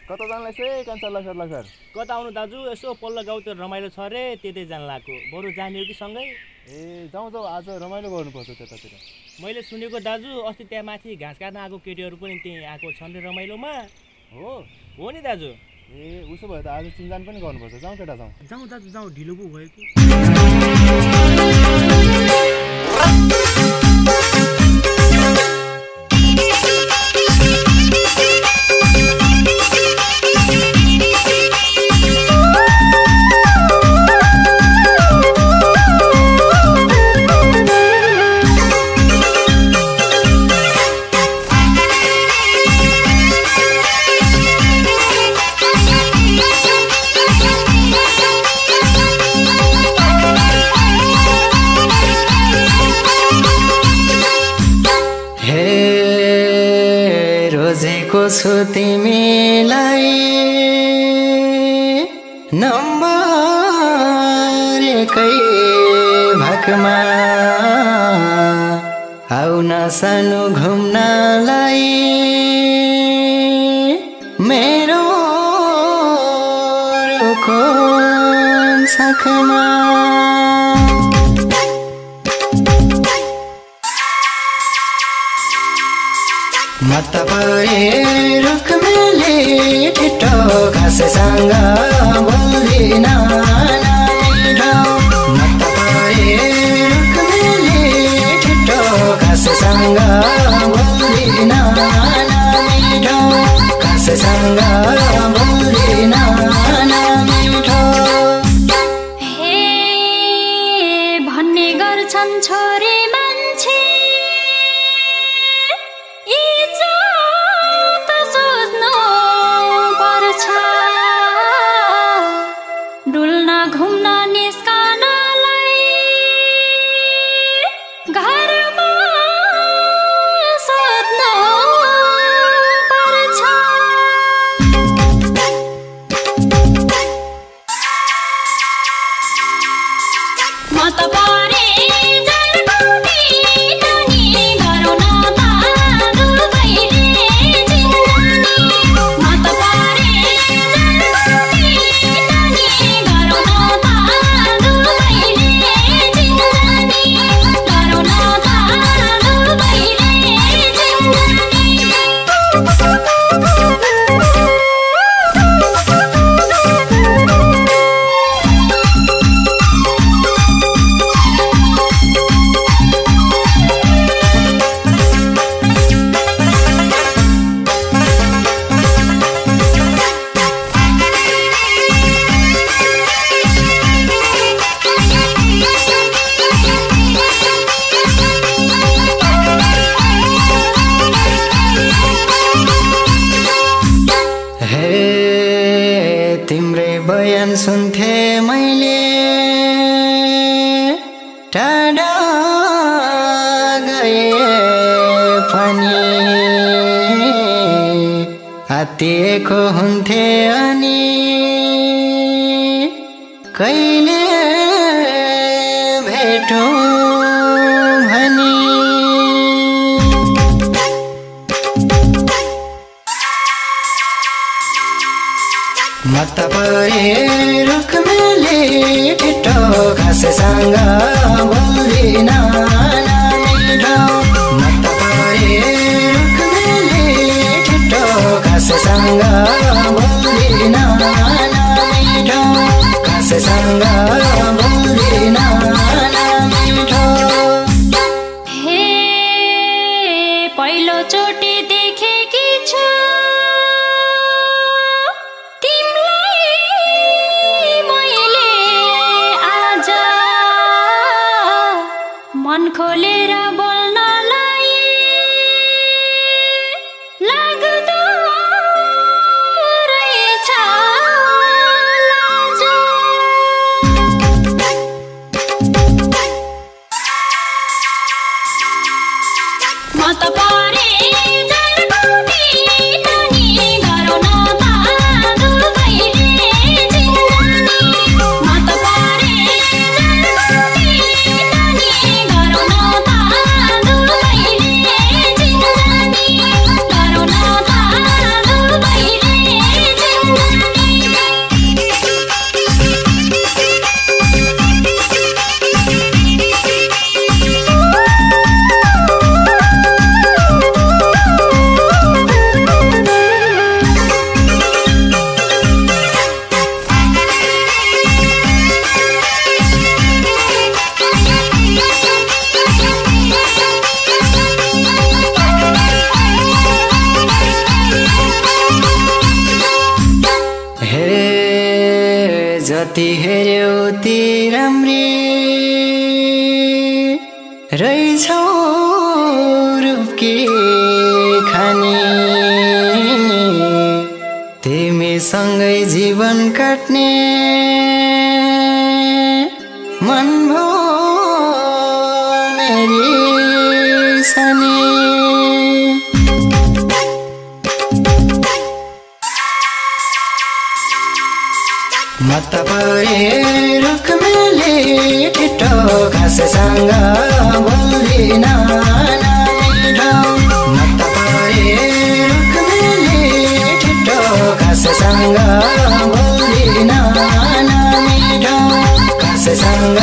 कता जान लाग्छ कान्छा लखर लखर? कता आउनु दाजु, यसो पल्लो गाउँतिर रमाइलो छ रे, त्यतै जान लाग्यो। बरु जाने हो कि सँगै? ए जाउँ जाउँ, आज रमाइलो गर्नुपर्छ त्यतातिर। मैले सुनेको दाजु, अस्ति त्यहाँ माथि घाँस काट्न आएको केटीहरू पनि त्यहीँ आएको छन् रे रमाइलोमा। हो नि दाजु। ए उसो भए त आज चिन्जान पनि गर्नुपर्छ। जाउँ केटा जाउँ। जाउँ दाजु जाउँ, ढिलो पो भयो कि। छु तिमीलाई नम्बर एकै भागमा आउन सानो घुम्नलाई मेरो रुखको शाखामा। मत परे रुख मेले ठिटो घाँससँग बोल्दिन मिठो। मत परे रुख मेले ठिटो घाँससँग बोल्दिन मिठो। घाँससँग बोल्दिन मिठो। हे भन्ने गर्छन् छोरी मान्छे, डुल्न घुम्न निस्कनलाई घरमा सोध्नु पर्छ। म त परे जलकुटी नानी गरौँ न त दुबैले जिन्दगी। म त परे जलकुटी नानी गरौँ न त दुबैले जिन्दगी। गरौँ न त दुबैले जिन्दगी। तिम्रै बयान सुन्थे मैले टाढा गए पनि आत्तिएको हुन्थे अनि कहिले भेटौँ भनी। मत परे रुख मेले ठिटो घाँससँग बोल्दिन मिठो। मत परे रुख मेले ठिटो घाँससँग बोल्दिन मिठो। घाँससँग बोल्दिन मिठो। हे पहिलो चोटि देखेकी छु मन खोलेर बोल्नलाई लाग्दो रहेछ लाज। जति हेर्यौ ती राम्री रहेछौ रूपकी खानी तिमीसँगै जीवन काट्ने मन भो मेरी सानी मत परे रुखमेली ठिटो घाँससँग बोल्दिन नमिठो मत परे रुखमेली ठिटो घाँससँग बोल्दिन नमिठो घाँससँग